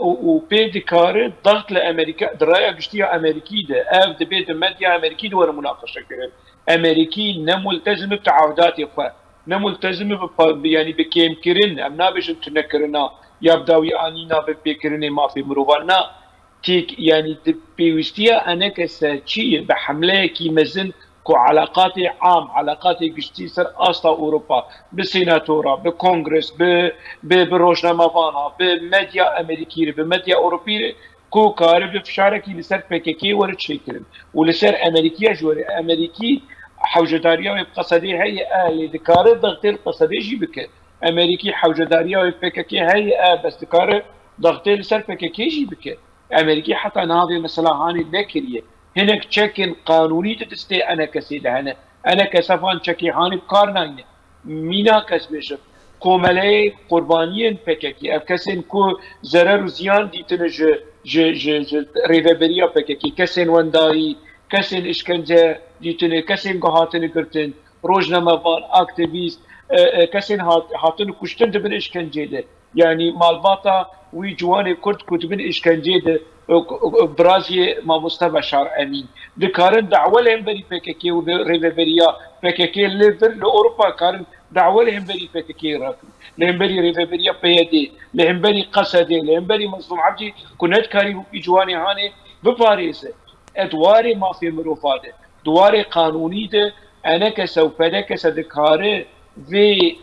وبيدكار ضغط لامريكا درايا كشتيا امريكي ده اف دبيت مديا امريكي ده مناقشه كده امريكي نملتزم بتعهدات اخوه نملتزم يعني بكيم كرن امنا باش تنكرنا يبداوي انينا بكرني ما في مروفانا تيك يعني بيوستيا انا كساتشي بحمله كي مزن كو علاقاتي عام علاقاتي قشتي سر استا اوروبا بالسيناتورا بالكونغرس بروجنامه فانا بميديا امريكيه بميديا اوروبيه كو كارب بفشاركي لسر PKK ورد شيكرن ولسر امريكيه جوري امريكي حوجداريه بقصدي هي اللي ذكر ضغط قصدي جي بك امريكي حوجداريه PKK هي بس ذكر ضغط لسر PKK جي بك امريكي حتى ناضي مثلا هاني ذكريه هناك تشكن قانوني تستي انا كسيد انا كسفان تشكي هاني بكارنا مينا كسبش كومالي قربانيين PKK كسن كو ضرر وزيان ديتن ج ريفبريا PKK كسن ونداري كسن اشكنجه ديتن كسن قهاتن قرتن روجنامه فان اكتيفيست كسن هاتن كشتن دبن اشكنجه ده يعني مالباتا وي جوان كرد كتبن اشكنجه ده برازي ما مستبشر امين دكارن دعوه لهم بري PKK وريفبريا PKK ليفر لاوروبا كارن دعوه لهم بري فتكي راكن لهم بري ريفبريا بيدي لهم بري قصدي لهم بري مظلوم عبدي كنت كاري بجواني هاني بباريس ادواري ما في مروفاده دواري قانوني ده انا كسوف لك صدقاره في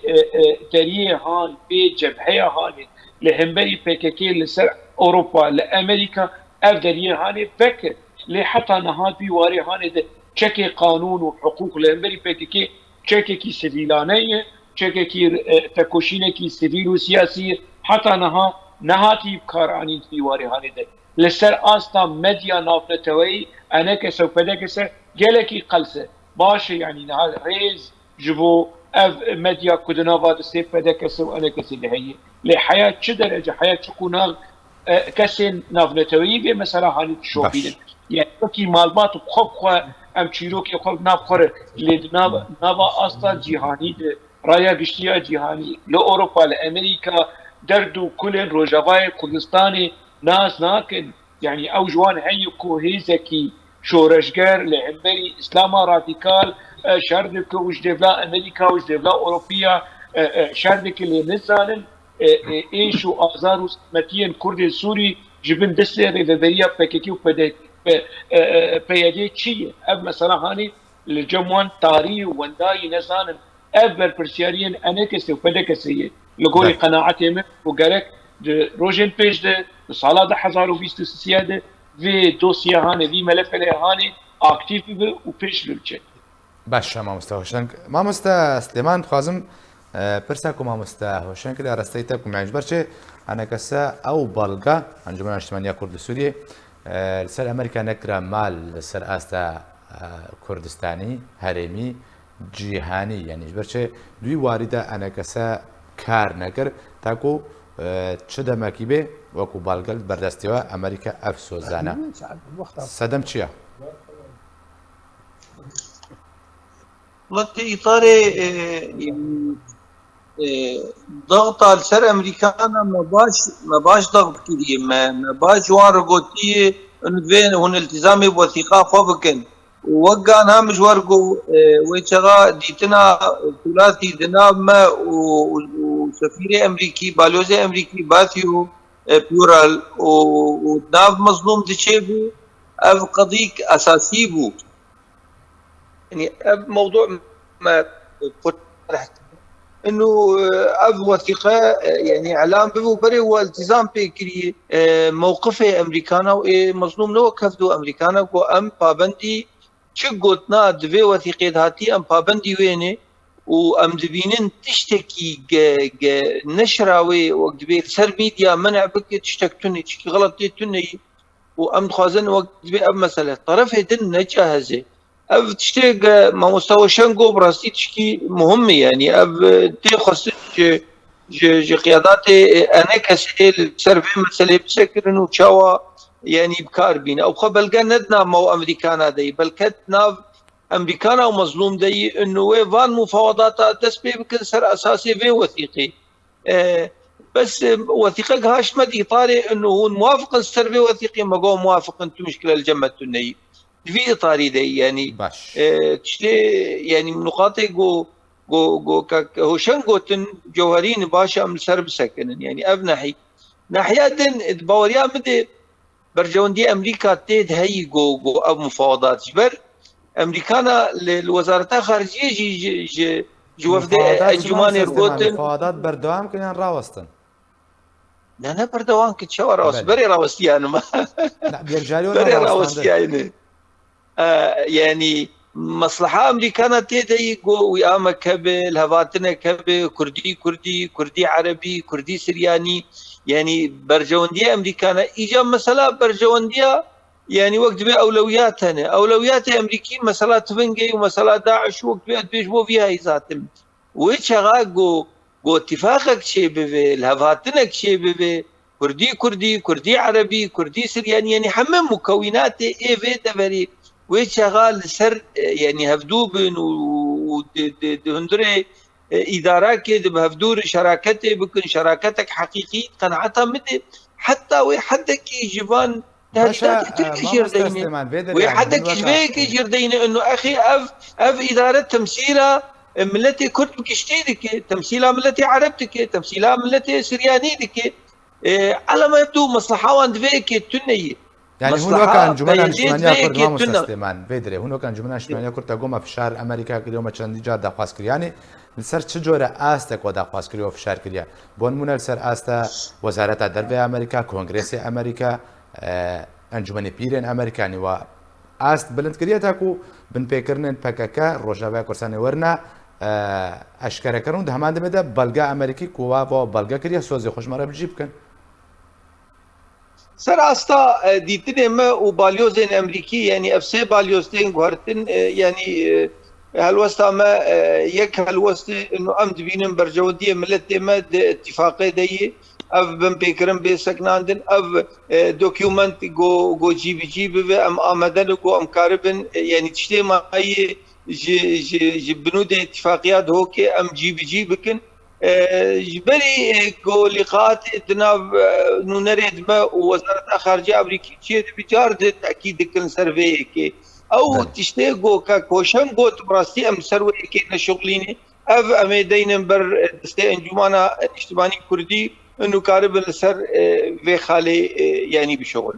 تريه هان في جبهه هاني لهم بري بككي لسر اوروبا لامريكا افدريه هاني فكر لحتى نهاد في واري هاني ده تشكي قانون وحقوق لهم بري بككي تشكي سيفيلانيه تشكي تكوشينكي سيفيل وسياسي حتى نهاتي بكاراني في واري هاني ده لسر آستا مديا نافنتوي أنا كسوف دكسه جلكي قلسه باش يعني نهار ريز جبو أف مديا كدنا بعد سيف دكسه وأنا كسي لهي لحياة شدرجة حياة شكونا كسي نافنتوي بمثلا هاني تشوفين يعني كي معلومات بخوخ أم شيروكي خلق نافخر لدنا نابا آستا جهاني رايا قشتيا جهاني لأوروبا لأمريكا دردو كل روجافاي كردستاني ناس ناكن يعني او جوان هيكو هيزكي شورشگر لعمبري اسلاما راديكال شردك وش دبلا امريكا وش دبلا اوروبيا شردك اللي نزانن ايشو ازارو متين كرد سوري جبن دسر ريفيريا بكيكي بيدي تشي اب مثلا هاني الجموان تاري ونداي نزانن اب برسياريين انا كسو فدكسيه لقولي قناعتي من وقالك روجن بيج ده سالا ده 2023 ده في دوسيه هاني في ملف له هاني اكتيف و بيش للچه باش ما مستوشنك ما مستا سليمان خازم برساكم ما مستا هوشنك اللي رستيتكم يعني برشي انا كسا او بلغا انجمن اجتماعيه كرد سوريا السر امريكا نكره مال السر استا كردستاني هرمي جيهاني يعني برشي دوی وارده انا كسا کار نکر تاکو چه دمکی به وکو بالگل بردستیوا امریکا افسوزانه صدم چیه؟ والله في اطار ضغط على السر امريكانا ما باش ضغط كبير ما باش وان رقوتيه انه فين هون التزامي بوثيقه خوفكن ووقع نامج ورقو ويشغا ديتنا ثلاثي دناب ما وسفير امريكي بالوزي امريكي باثيو بيورال ودناب مظلوم دشيبو اف قضيك اساسي بو يعني موضوع ما قلت انه اف وثيقه يعني اعلام بو بري هو التزام بكري موقفه امريكانا ومظلوم لو كفدو امريكانا وام بابندي شقوتنا دبي وثيقه هاتي ام بابندي وينه وام دبينن تشتكي نشراوي وقت بي سر ميديا منع بك تشتكتني تشكي غلط تني وام خازن وقت بي اب مساله طرف هدن نجاهزه اب تشتيق ما مستوى شنقو براستي تشكي مهم يعني اب تي خص جي قياداتي انا كسيل سرفي مساله بشكل انه تشاوا يعني بكار بينا او قبل ندنا مو امريكانا دي بل كتنا امريكانا ومظلوم دي انه فان مفاوضات تسبي بكل سر اساسي في وثيقي بس وثيقه هاش مدي طاري انه هو موافق السر في وثيقي ما قو موافق انتم مشكله الجمه التني في اطاري دي يعني باش يعني من نقاط جو هوشن قوتن جوهرين باشا من سر بسكن يعني ابنحي ناحيه باوريا مدي برجوندي امريكا تيد هي جو اب مفاوضات جبر امريكانا للوزاره الخارجيه جي وفد انجمان القوتن مفاوضات بردوام كنا راوستن لا بردوام كنت شو راوس بري راوستي انا ما لا بيرجعوا بري راوستي يعني مصلحة أمريكانا تيدي جو وياما كبل هفاتنا كبل كردي عربي كردي سرياني يعني برجوندية أمريكانا إيجا مسألة برجوندية يعني وقت بي أولويات أمريكي مسألة تفنجي ومسألة داعش وقت بي بيجبو فيها إيزاتم ويشغا جو اتفاقك شي بي الهفاتنا شي بي كردي عربي كردي سرياني يعني حمم مكونات إيه في تبري وشغال سر يعني هفدوبن وهندري ادارات كده بهفدور شراكته بكن شراكتك حقيقي قناعتها مدي حتى وحدك جبان تركي جردينه وحدك جبيك جردينه انه اخي اف اداره تمثيلها ملتي كرد بكشتي دكي تمثيلها ملتي عرب دكي تمثيلها ملتي سرياني دكي على ما يبدو مصلحة وان دفيكي تنية يعني هون كان جمعنا اجتماعية كرد ما مستسلمان بدري هون كان جمعنا اجتماعية كرد تقوم في شهر أمريكا اليوم كان ديجا داخواس كري يعني لسر تشجورة آستك وداخواس كري في شهر كريا بون من لسر آستا وزارة الدربية أمريكا كونغرس أمريكا أنجمن بيرن أمريكا يعني و آست بلند كريا تاكو بن بيكرنن بكاكا روجافا كورساني ورنا اشکره کردن ده همان دمیده بلگا امریکی کوه و بلگا کریه سوزی خوش مرا بجیب کن سر استا دیتن ما و بالیوزن امریکی یعنی افسه بالیوزن گوهرتن یعنی هالوستا ما یک هالوستا انه ام دبینن برجودیه ملت ما اتفاقی دیه اف بن بيكرم بسكناندن اف دوكيومنت جو جي و ام آمدن جو ام كاربن يعني تشتي ما هي جي بنود اتفاقيات هوكي ام جي بكن جبري جو لقاءات تناف نريد ما وزارة خارجية أمريكية بجار تأكيد كن سيرفي كي او تشتي جو كوشن جو تبراستي ام سروي كي نشغليني اف اميدين بر دستي انجمانا اجتماعي كردي انه كارب السر في خالي يعني بشغل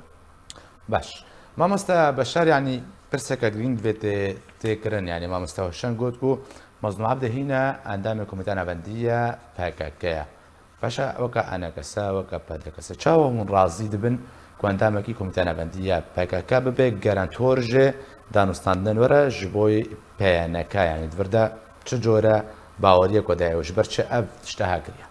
باش ما مستا بشار يعني برسكا جرين فيت تكرن يعني ما مستوشن قلتكو مظلوم عبد هنا اندام كوميتانا بنديه باكاكا باشا وكا انا كسا وكا بادا كسا تشاو من رازي دبن كوانتاما كي كوميتانا بنديه باكاكا ببي جارانتورج دانوستاندن ورا جبوي بانكا يعني دفردا تشجورا باوريه كوداي وجبرتش اب تشتها كريا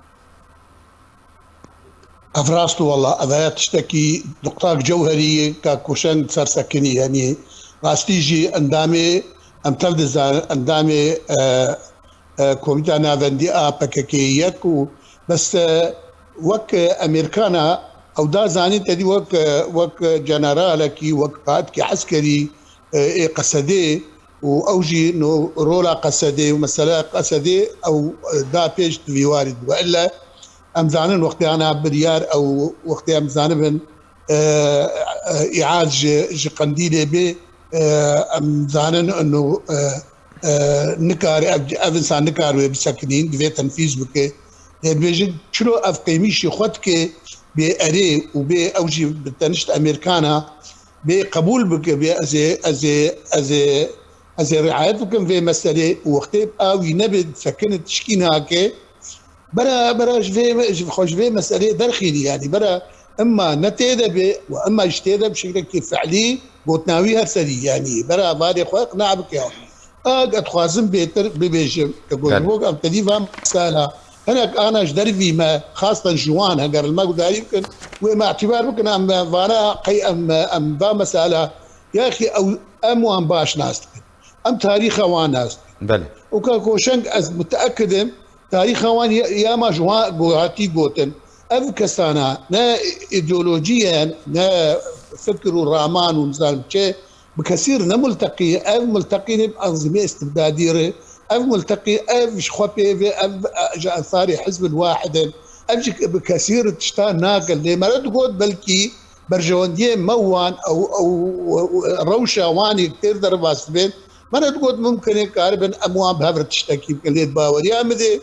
افراستو والله اذا تشتكي نقطة جوهرية كوشن صار سكني يعني راستيجي اندامي ام تلدز اندامي كوميتا نافندي باكاكيك بس وك امريكانا او دا زاني تدي وك جنرالكي وك باتكي عسكري قصدي واوجي نو رولا قصدي ومساله قصدي او دا بيج في وارد والا ام زانن وقت انا بريار او وقت ام زانبن اعاده قنديله ب ام زانن انه نكار افنسان نكار بسكنين بفي تنفيذ بك بيجي شنو اف قيميشي خدك بأري وبي اوجي بتنشت امريكانا بقبول بك از رعاية بكم في مسألة وقت او ينبد سكنت تشكين هاكي برا في خوش في مسألة درخيلي يعني برا اما نتيذب واما اجتيذب بشكل كيف فعلي بوتناوي هرسلي يعني برا باري خوك نعبك يا قد خوازم بيتر ببيجم تقول بوك ام تديفها مسألة انا اشدرفي ما خاصة جوان هقر الماء داري يمكن وما اعتبار ممكن ام فانا قي ام با مسألة يا اخي او ام باش ناس ام تاريخ وان ناس بله وكاكوشنك از متاكد تاريخ وان يا ما جوان جواتي جوتن اف كسانا نا ايديولوجيا نا فكر الرامان ونزال شيء بكثير نملتقي اف ملتقي بانظمه استبداديه اف ملتقي اف شخوبي اف اثاري حزب الواحد اف بكثير تشتان ناقل لي ما تقول بلكي برجونديه موان او روشه واني كثير درباس بين ما تقول ممكن كاربن اموان بهبر تشتكي كليت باور يا مدي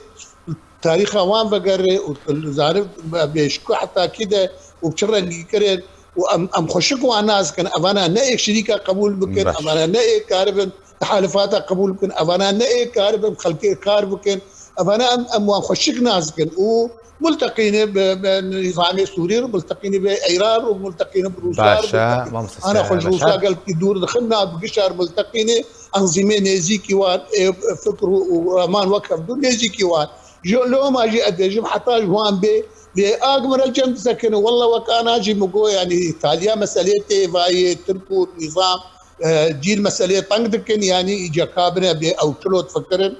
تاريخ اوان بقري وزارف بيشكو حتى كده وبشرن كرين وام خشكوا ناس كان افانا نايك شريكه قبول بكن افانا نايك كاربن تحالفات قبول بكن افانا نايك كاربن خلقي كارب بكن افانا اموان خشك ناس كن وملتقين بنظام سوري وملتقين بايران وملتقين بروسيا انا خش روسيا قلت دور دخلنا بقشر ملتقين انظمه نيزيكي وان فكر ورامان وقف دون نيزيكي وان لو ما اجي ادجم حتى جوان بي باقمر الجنب سكن والله وكان اجي مقو يعني تاليا مسالتي فاي تركو نظام جيل مساله طنقدكن يعني اجا كابنه او كلو تفكرن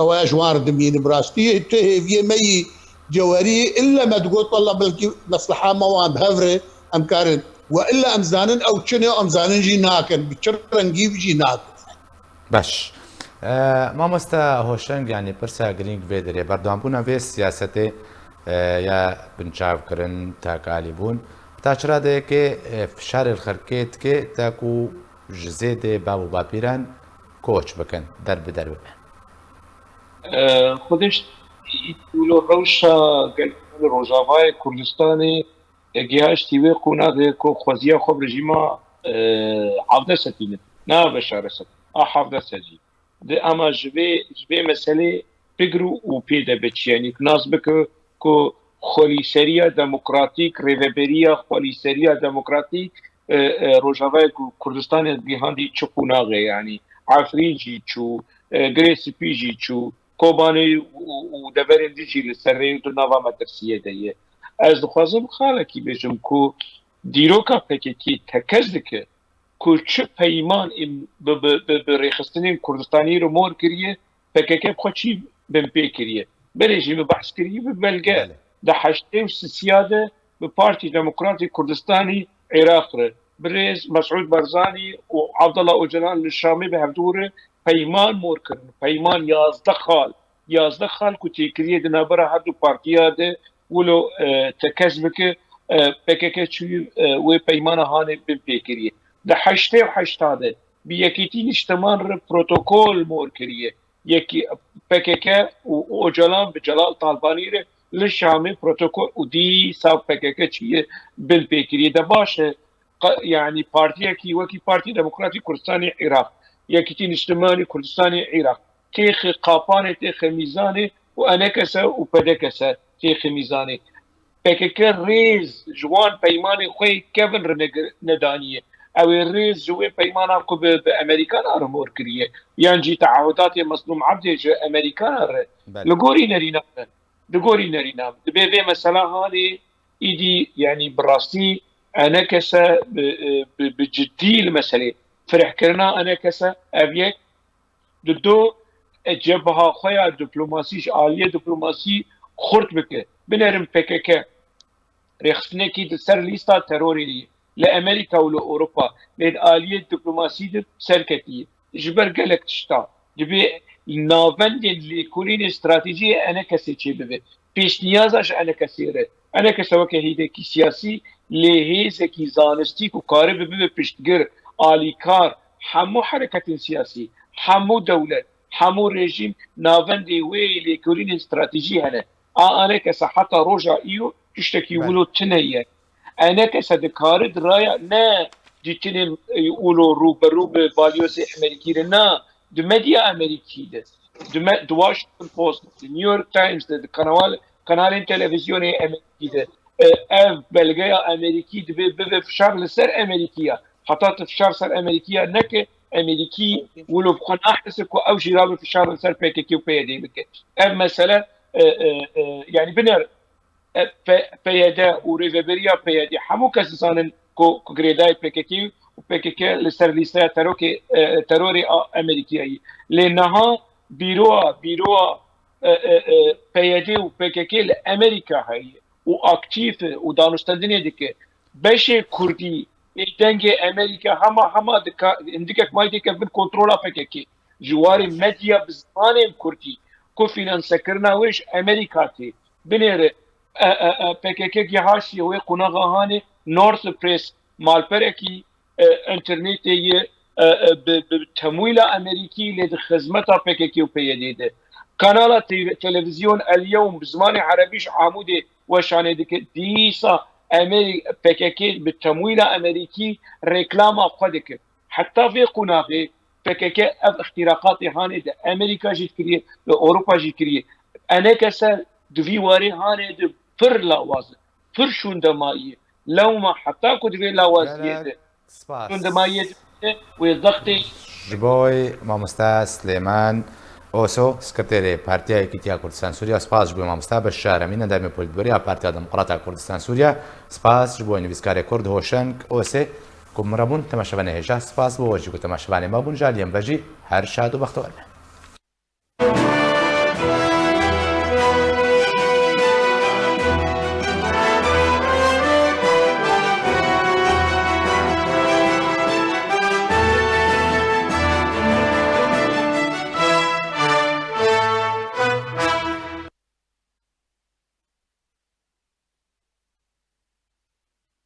او اجوار دمين براستي في مي جواري الا ما تقول والله بلكي مصلحه موان بهفره امكارن والا امزانن او شنو امزانن جي ناكن بتشرن جيب جي ناكن باش ما مستا هوشنگ يعني برسا گرینگ ویدره بردوام بونا وی سیاسته یا بنچاو کرن تاکالی بون بتاچرا ده که فشار الخرکت که تاکو جزیده بابو باپیران کوچ بکن در بدر ببین خودش ایتولو روشا گل روزاوای کردستانی گیاش تیوی قناغ کو خوزیا خوب رژیما عبده ستینه نه بشار ست حافظه سجی ده اما جبه مسئله بگرو و پیده بچی یعنی ناز بکه که خلیسریا دموکراتیک ریوبریا خلیسریا دموکراتیک روزاوای کردستان گیهاندی چو قناغه یعنی عفرینجی چو گریسپی جی چو کوبانی و دبرین دیجی لسره تو نوا مدرسیه دیه از دخوازم خاله کی بجم کو دیروکا پکیکی تکز دکه کو چه پیمان به ریخستنین کردستانی رو مور کریه پکیکی بخوچی بم پی کریه بلیجی به بحث کریه به بلگه ده حشته و سیاده به پارتی دموکراتی کردستانی عراق ره برز مسعود برزانی و عبدالله اوجلان الشامی به هفدوره پیمان مور کردن پیمان 11 خال کو تیکریه دنابره هر دو پارتیا ده ولو تکذب که پکک چوی و پیمان هانه بپیکریه ده 88 بی یکیتی نشتمان رو پروتوکول مور کریه یکی پکک و اوجلان به جلال طالبانی ره لشامی پروتوکول و دی ساو پکک چیه بپیکریه ده باشه يعني بارتيا كي وكي بارتي ديمقراطي كردستاني عراق يكي نجتماني كردستاني عراق تيخ قاباني تيخ ميزاني وانكسا وبدكسا تيخ ميزاني بكك ريز جوان بيماني خوي كيفن ندانيه او الريز جوي بيمانا كو بامريكان ارمور كريه يانجي تعهدات مظلوم عبد جا امريكان لغوري نرينا بي مثلا هذه ايدي يعني براستي انا كسا بجدي المسألة فرح كرنا انا كسا ابيك دو جبهة خويا دبلوماسيش عالية دبلوماسي خرط بك بنرم PKK رخصنكي دي سر ليستا تروري لأمريكا ولأوروبا لأن آلية دبلوماسي دي سركتي جبر قلق تشتا جبي نافندين لكلين استراتيجية انا كسي چه ببه پیش نیازش انا کسیره انا کسوکه هیده کی سیاسی لهیزه کی زانستی کو کاری به پشتگر آلیکار همو حرکت سیاسی همو دولت همو رژیم ناوندی وی لیکولین استراتیجی هنه انا کس حتی روجا ایو تشتکی ولو تنیه انا کس دکار درایا نه دیتنین اولو رو به والیوس امریکی نه دو مدیا امریکی ده The Washington Post, the New York Times, the kanalin televizyonu Amerika'da ev belgeya Amerika'yı ve fişar لسر Amerika'ya hatta fişar ser Amerika'ya ne ki Amerika'yı ولو بخون أحسن كو أو شيء رابط فشار لسر PKK و PYD بك ev mesela yani بنر PYD و ريفبريا PYD همو کسی زانن کو گریدای PKK و PKK لسر لیسته تروری أمریکایی لأنها بیروا پیاده و PKK لامریکا هی و اکتیف و دانستندنی دیگه بشه کردی دنگ امریکا همه اندیک مایدی که بر کنترل PKK جواری مدیا بزمان کردی کو فینانس کرنا وش امریکا تی بنره PKK گهاشی و قناغهانه نورث پرس مالپرکی انترنتی بتمويل امريكي لخدمه PKK و PYD ده قناه تلفزيون اليوم بزمان عربيش عمودي وشاندك ديسا PKK بالتمويل امريكي ريكلاما قدك حتى في قناه PKK اختراقات هاني امريكا جيت كريه اوروبا جيت كريه انا كسر دوفي واري هاني فر لاواز فر شوندماي لو ما حتى كنت في لاوازيه شوندماي وضغطي جبوي مامستا سليمان اوسو سكرتيري بارتيا كيتيا كردستان سوريا سپاس جبوي مامستا بشار امين دائم بولدبريا بارتيا ديمقراطيا كردستان سوريا سپاس جبوي نويسكاري كرد هوشنك اوسي كمربون تماشاواني هجا سپاس بوجي كو تماشاواني مابون جاليم بجي هر شاد و بختور